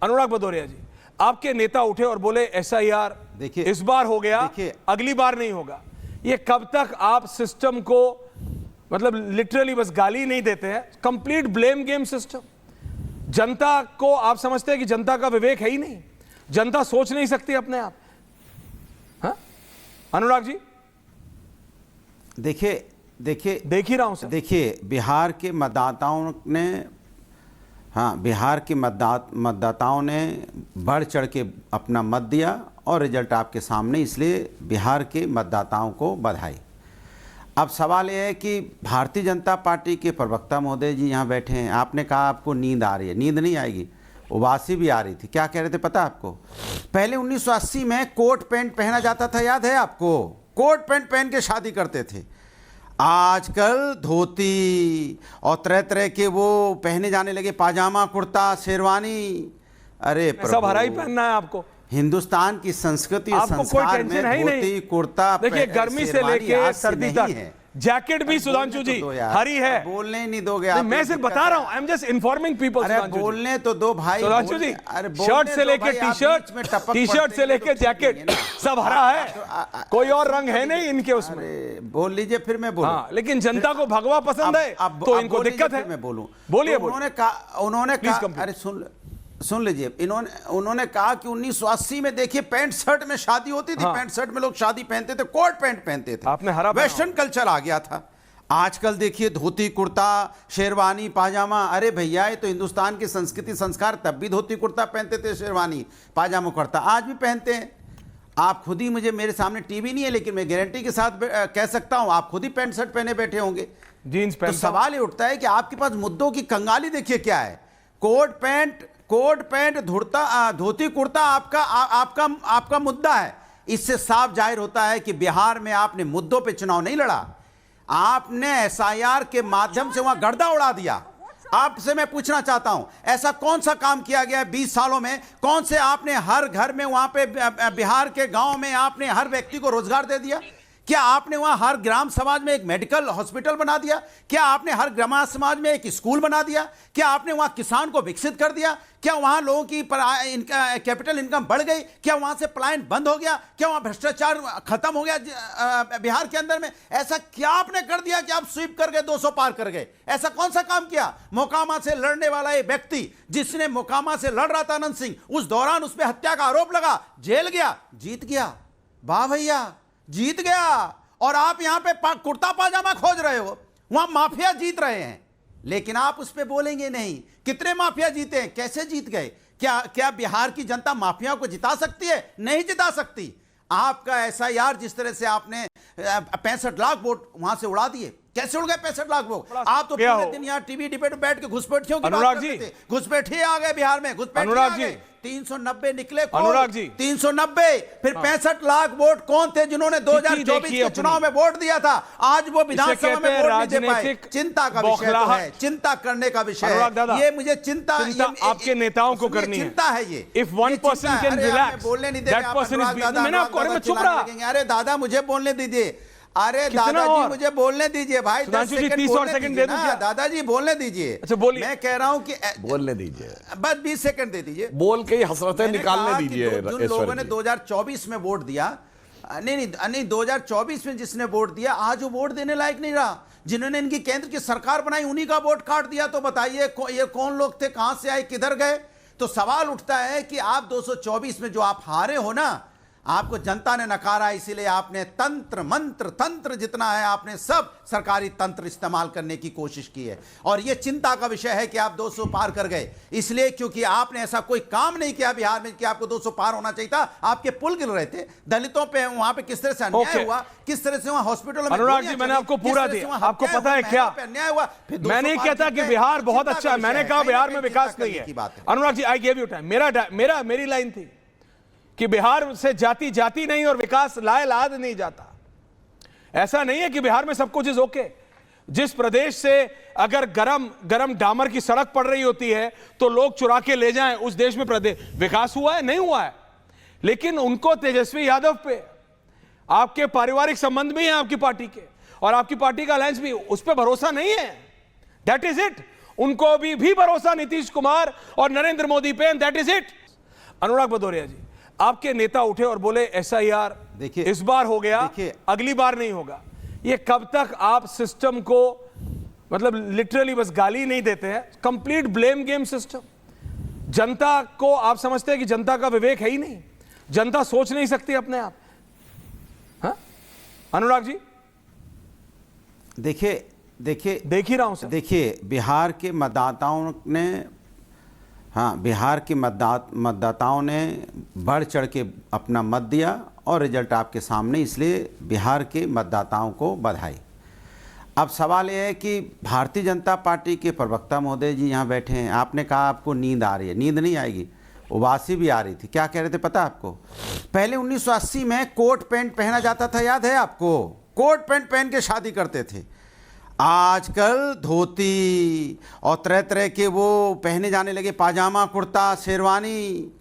अनुराग भदौरिया जी, आपके नेता उठे और बोले एसआईआर देखिए इस बार हो गया, अगली बार नहीं होगा। ये कब तक आप सिस्टम को मतलब लिटरली बस गाली नहीं देते हैं, कंप्लीट ब्लेम गेम सिस्टम। जनता को आप समझते हैं कि जनता का विवेक है ही नहीं, जनता सोच नहीं सकती अपने आप। हाँ अनुराग जी, देखिए देख ही रहा हूं सर। देखिए बिहार के मतदाताओं ने, हाँ बिहार के मतदाताओं ने बढ़ चढ़ के अपना मत दिया और रिजल्ट आपके सामने, इसलिए बिहार के मतदाताओं को बधाई। अब सवाल यह है कि भारतीय जनता पार्टी के प्रवक्ता महोदय जी यहाँ बैठे हैं, आपने कहा आपको नींद आ रही है, नींद नहीं आएगी, उबासी भी आ रही थी। क्या कह रहे थे पता आपको? पहले 1980 में कोट पैंट पहना जाता था, याद है आपको? कोट पैंट पहन के शादी करते थे। आजकल धोती और तरह तरह के वो पहने जाने लगे, पाजामा कुर्ता शेरवानी। अरे सब हरा ही पहनना है आपको। हिंदुस्तान की संस्कृति और संस्कार में धोती कुर्ता, देखिए गर्मी से लेके सर्दी तक जैकेट भी सुधांशु जी हरी है। बोलने नहीं दोगे आप? मैं सिर्फ बता रहा हूं, I am just informing people. अरे बोलने तो दो भाई सुधांशु जी, शर्ट से लेके टी शर्ट से लेके जैकेट सब हरा है, कोई और रंग है नहीं इनके उसमें। बोल लीजिए फिर मैं बोलूं। हाँ, लेकिन जनता को भगवा पसंद है तो इनको दिक्कत है। मैं बोलूं, बोलिए। उन्होंने कहा, अरे सुन लीजिए, उन्होंने कहा कि 1980 में देखिए पैंट शर्ट में शादी होती थी। हाँ। पैंट शर्ट में लोग शादी पहनते थे, कोट पैंट पहनते थे। आपने हरा वेस्टर्न कल्चर आ गया था। आजकल देखिए धोती कुर्ता शेरवानी पाजामा। अरे भैया ये तो हिंदुस्तान की संस्कृति संस्कार, तब भी धोती कुर्ता पहनते थे, शेरवानी पाजामा कुर्ता आज भी पहनते हैं। आप खुद ही, मुझे मेरे सामने टीवी नहीं है लेकिन मैं गारंटी के साथ कह सकता हूं, आप खुद ही पैंट शर्ट पहने बैठे होंगे, जीन्स पहन। तो सवाल ये उठता है कि आपके पास मुद्दों की कंगाली देखिए क्या है। कोट पैंट धोती कुर्ता आपका मुद्दा है। इससे साफ जाहिर होता है कि बिहार में आपने मुद्दों पे चुनाव नहीं लड़ा, आपने एसआईआर के माध्यम से वहां गर्दा उड़ा दिया। आपसे मैं पूछना चाहता हूं, ऐसा कौन सा काम किया गया है 20 सालों में? कौन से आपने हर घर में वहां पे बिहार के गांव में आपने हर व्यक्ति को रोजगार दे दिया? क्या आपने वहां हर ग्राम समाज में एक मेडिकल हॉस्पिटल बना दिया? क्या आपने हर ग्राम समाज में एक स्कूल बना दिया? क्या आपने वहां किसान को विकसित कर दिया? क्या वहां लोगों की कैपिटल इनकम बढ़ गई? क्या वहां से पलायन बंद हो गया? क्या वहां भ्रष्टाचार खत्म हो गया बिहार के अंदर में? ऐसा क्या आपने कर दिया कि आप स्वीप कर गए, 200 पार कर गए? ऐसा कौन सा काम किया? मोकामा से लड़ने वाला ये व्यक्ति, जिसने मोकामा से लड़ रहा था अनंत सिंह, उस दौरान उस पर हत्या का आरोप लगा, जेल गया, जीत गया। वाह भैया, जीत गया। और आप यहां पे कुर्ता पाजामा खोज रहे हो, वहां माफिया जीत रहे हैं, लेकिन आप उस पे बोलेंगे नहीं। कितने माफिया जीते हैं, कैसे जीत गए? क्या बिहार की जनता माफिया को जिता सकती है? नहीं जिता सकती। आपका एसआईआर जिस तरह से आपने 65 लाख वोट वहां से उड़ा दिए, कैसे उड़ गए 65 लाख वोट? आप तो पूरे दिन यहाँ टीवी डिबेट में बैठ के घुसपैठियों की बात करते थे। घुसपैठिए आ गए बिहार में, घुसपैठिए आ गए। 390 निकले, अनुराग जी 390, फिर 65 लाख वोट कौन थे जिन्होंने 2024 के चुनाव में वोट दिया था? आज वो विधानसभा में वोट नहीं दे पाए। चिंता का विषय तो है, चिंता करने का विषय है ये। मुझे चिंता आपके नेताओं को करनी है, चिंता है ये। If one person can relax, बोलने नहीं देंगे मैंने आपको चुप रहा। अरे दादा मुझे बोलने दीजिए, अरे दादाजी मुझे बोलने दीजिए भाई, 10 सेकंड दे दूं? दादाजी बोलने दीजिए। अच्छा बोलिए। मैं कह रहा हूं कि बोलने दीजिए, बस 20 सेकंड दे दीजिए, बोल के ही हसरतें निकालने दीजिए। जिन लोगों ने 2024 में वोट दिया, नहीं 2024 में जिसने वोट दिया, आज वो वोट देने लायक नहीं रहा। जिन्होंने इनकी केंद्र की सरकार बनाई, उन्हीं का वोट काट दिया। तो बताइए ये कौन लोग थे, कहां से आए, किधर गए? तो सवाल उठता है कि आप 224 में जो आप हारे हो ना, आपको जनता ने नकारा, इसीलिए आपने तंत्र मंत्र तंत्र जितना है आपने सब सरकारी तंत्र इस्तेमाल करने की कोशिश की है। और यह चिंता का विषय है कि आप 200 पार कर गए, इसलिए क्योंकि आपने ऐसा कोई काम नहीं किया बिहार में कि आपको 200 पार होना चाहिए था। आपके पुल गिर रहे थे, दलितों पे वहां पे किस तरह से अन्याय हुआ, किस तरह से वहां हॉस्पिटल में। अनुराग जी मैंने आपको पूरा दिया, आपको पता है क्या अन्याय हुआ? मैं नहीं कहता कि बिहार बहुत अच्छा है, मैंने कहा बिहार में विकास नहीं है। Anurag ji I give you time. मेरी लाइन थी कि बिहार से जाति नहीं और विकास लाद नहीं जाता। ऐसा नहीं है कि बिहार में सब कुछ इज ओके। जिस प्रदेश से अगर गरम डामर की सड़क पड़ रही होती है तो लोग चुरा के ले जाएं, उस देश में विकास हुआ है? नहीं हुआ है। लेकिन उनको तेजस्वी यादव पे आपके पारिवारिक संबंध भी हैं आपकी पार्टी के, और आपकी पार्टी का अलायंस भी, उस पर भरोसा नहीं है। That is it. उनको भी भरोसा नीतीश कुमार और नरेंद्र मोदी पे, एंड दैट इज इट। अनुराग भदौरिया जी, आपके नेता उठे और बोले एसआईआर देखिए इस बार हो गया, अगली बार नहीं होगा। ये कब तक आप सिस्टम को मतलब लिटरली बस गाली नहीं देते हैं, कंप्लीट ब्लेम गेम सिस्टम। जनता को आप समझते हैं कि जनता का विवेक है ही नहीं, जनता सोच नहीं सकती अपने आप। हाँ अनुराग जी, देखिए देख ही रहा हूं सर। देखिए बिहार के मतदाताओं ने, हाँ बिहार के मतदाताओं ने बढ़ चढ़ के अपना मत दिया और रिजल्ट आपके सामने, इसलिए बिहार के मतदाताओं को बधाई। अब सवाल यह है कि भारतीय जनता पार्टी के प्रवक्ता महोदय जी यहाँ बैठे हैं, आपने कहा आपको नींद आ रही है, नींद नहीं आएगी, उबासी भी आ रही थी। क्या कह रहे थे पता आपको? पहले 1980 में कोट पैंट पहना जाता था, याद है आपको? कोट पैंट पहन के शादी करते थे। आजकल धोती और तरह तरह के वो पहने जाने लगे, पाजामा कुर्ता शेरवानी।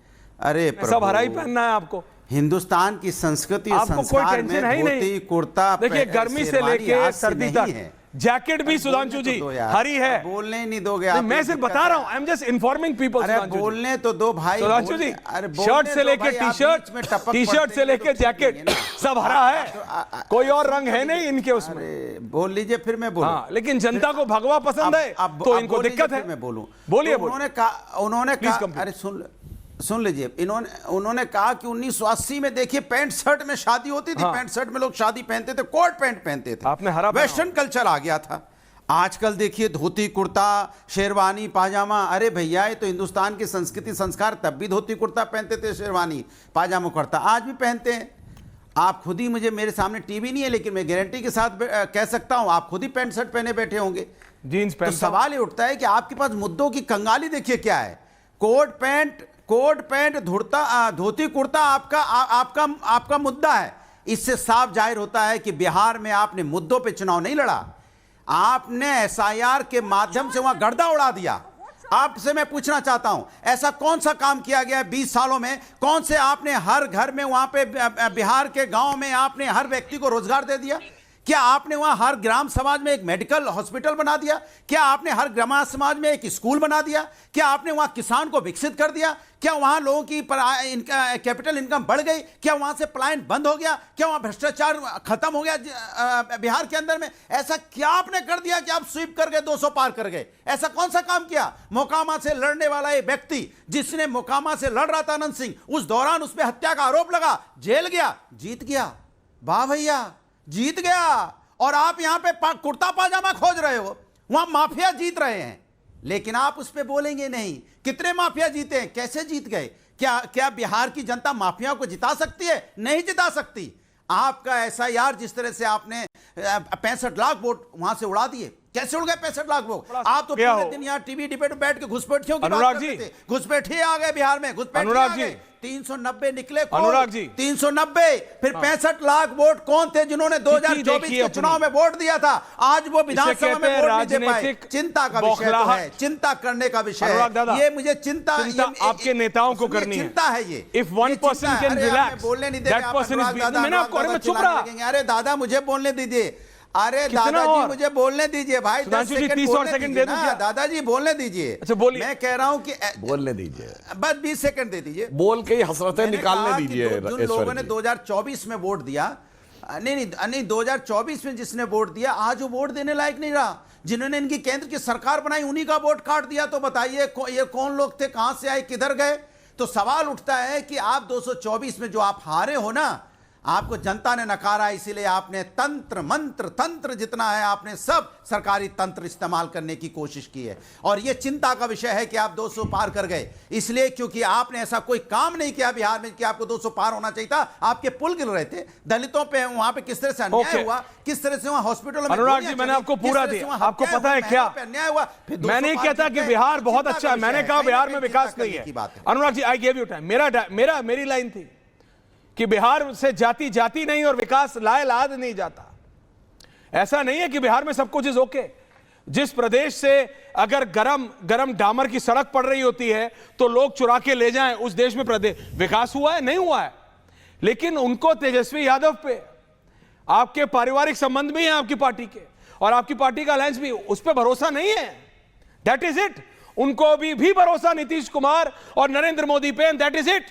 अरे सब हरा ही पहनना है आपको। हिंदुस्तान की संस्कृति आपको कोई टेंशन है ही नहीं। कुर्ता देखिए गर्मी से लेके सर्दी तक जैकेट भी सुधांशु जी हरी है। बोलने नहीं दोगे आप? मैं सिर्फ बता रहा हूं, I am just informing people. अरे बोलने तो दो भाई सुधांशु जी, शर्ट से लेके टी शर्ट से लेके जैकेट सब हरा है, कोई और रंग है नहीं इनके उसमें। बोल लीजिए फिर मैं बोलूं। हाँ, लेकिन जनता को भगवा पसंद है तो इनको दिक्कत है। मैं बोलूं, बोलिए। उन्होंने कहा, अरे सुन लीजिए, उन्होंने कहा कि 1980 में देखिए पैंट शर्ट में शादी होती थी। हाँ। पैंट शर्ट में लोग शादी पहनते थे, कोट पैंट पहनते थे। आपने हरा वेस्टर्न कल्चर आ गया था। आजकल देखिए धोती कुर्ता शेरवानी पाजामा। अरे भैया ये तो हिंदुस्तान की संस्कृति संस्कार, तब भी धोती कुर्ता पहनते थे, शेरवानी पाजामा कुर्ता आज भी पहनते हैं। आप खुद ही, मुझे मेरे सामने टीवी नहीं है लेकिन मैं गारंटी के साथ कह सकता हूं, आप खुद ही पैंट शर्ट पहने बैठे होंगे, जीन्स पहन। तो सवाल ये उठता है कि आपके पास मुद्दों की कंगाली देखिए क्या है। कोट पैंट धोती कुर्ता आपका मुद्दा है। इससे साफ जाहिर होता है कि बिहार में आपने मुद्दों पे चुनाव नहीं लड़ा, आपने एसआईआर के माध्यम से वहां गर्दा उड़ा दिया। आपसे मैं पूछना चाहता हूं, ऐसा कौन सा काम किया गया है 20 सालों में? कौन से आपने हर घर में वहां पे बिहार के गांव में आपने हर व्यक्ति को रोजगार दे दिया? क्या आपने वहां हर ग्राम समाज में एक मेडिकल हॉस्पिटल बना दिया? क्या आपने हर ग्राम समाज में एक स्कूल बना दिया? क्या आपने वहां किसान को विकसित कर दिया? क्या वहां लोगों की कैपिटल इनकम बढ़ गई? क्या वहां से पलायन बंद हो गया? क्या वहां भ्रष्टाचार खत्म हो गया बिहार के अंदर में? ऐसा क्या आपने कर दिया कि आप स्वीप कर गए, 200 पार कर गए? ऐसा कौन सा काम किया? मोकामा से लड़ने वाला एक व्यक्ति, जिसने मोकामा से लड़ रहा था अनंत सिंह, उस दौरान उस पर हत्या का आरोप लगा, जेल गया, जीत गया। वाह भैया, जीत गया। और आप यहां पे कुर्ता पाजामा खोज रहे हो, वहां माफिया जीत रहे हैं, लेकिन आप उस पे बोलेंगे नहीं। कितने माफिया जीते हैं, कैसे जीत गए? क्या बिहार की जनता माफिया को जिता सकती है? नहीं जिता सकती। आपका एसआईआर जिस तरह से आपने 65 लाख वोट वहां से उड़ा दिए, कैसे उड़ गए 65 लाख वोट? आप तो पूरे दिन यहाँ टीवी डिबेट में बैठ के घुसपैठियों की बात करते थे। घुसपैठिए आ गए बिहार में, घुसपैठिए आ गए। 390 निकले, अनुराग जी 390, फिर 65 लाख वोट कौन थे जिन्होंने 2024 के चुनाव में वोट दिया था? आज वो विधानसभा में वोट नहीं दे पाए। चिंता का विषय तो है, चिंता करने का विषय है ये। मुझे चिंता आपके नेताओं को करनी है, चिंता है ये। If one person can relax, बोलने नहीं देंगे मैंने आपको चुप रहा। अरे दादा मुझे बोलने दीजिए, अरे दादाजी मुझे बोलने दीजिए भाई, 10 सेकंड 30 और सेकंड दे दूं? दादाजी बोलने दीजिए। अच्छा बोलिए। मैं कह रहा हूं कि बोलने दीजिए, बस 20 सेकंड दे दीजिए, बोल के ही हसरतें निकालने दीजिए। जिन लोगों ने 2024 में वोट दिया, नहीं 2024 में जिसने वोट दिया, आज वो वोट देने लायक नहीं रहा। जिन्होंने इनकी केंद्र की सरकार बनाई, उन्हीं का वोट काट दिया। तो बताइए ये कौन लोग थे, कहां से आए, किधर गए? तो सवाल उठता है कि आप 224 में जो आप हारे हो ना, आपको जनता ने नकारा, इसीलिए आपने तंत्र मंत्र तंत्र जितना है आपने सब सरकारी तंत्र इस्तेमाल करने की कोशिश की है। और यह चिंता का विषय है कि आप 200 पार कर गए, इसलिए क्योंकि आपने ऐसा कोई काम नहीं किया बिहार में कि आपको 200 पार होना चाहिए था। आपके पुल गिर रहे थे, दलितों पे वहां पे किस तरह से अन्याय हुआ, किस तरह से वहां हॉस्पिटल में। अनुराग जी मैंने आपको पूरा दिया, आपको पता है क्या अन्याय हुआ? मैं नहीं कहता कि बिहार बहुत अच्छा है, मैंने कहा बिहार में विकास नहीं है। Anurag ji I give you time. मेरी लाइन थी कि बिहार से जाति जाति नहीं और विकास लाद नहीं जाता। ऐसा नहीं है कि बिहार में सब कुछ इज ओके। जिस प्रदेश से अगर गरम डामर की सड़क पड़ रही होती है तो लोग चुरा के ले जाएं, उस देश में विकास हुआ है? नहीं हुआ है। लेकिन उनको तेजस्वी यादव पे आपके पारिवारिक संबंध भी हैं आपकी पार्टी के, और आपकी पार्टी का अलायंस भी, उस पर भरोसा नहीं है। That is it. उनको भी भरोसा नीतीश कुमार और नरेंद्र मोदी पे, दैट इज इट।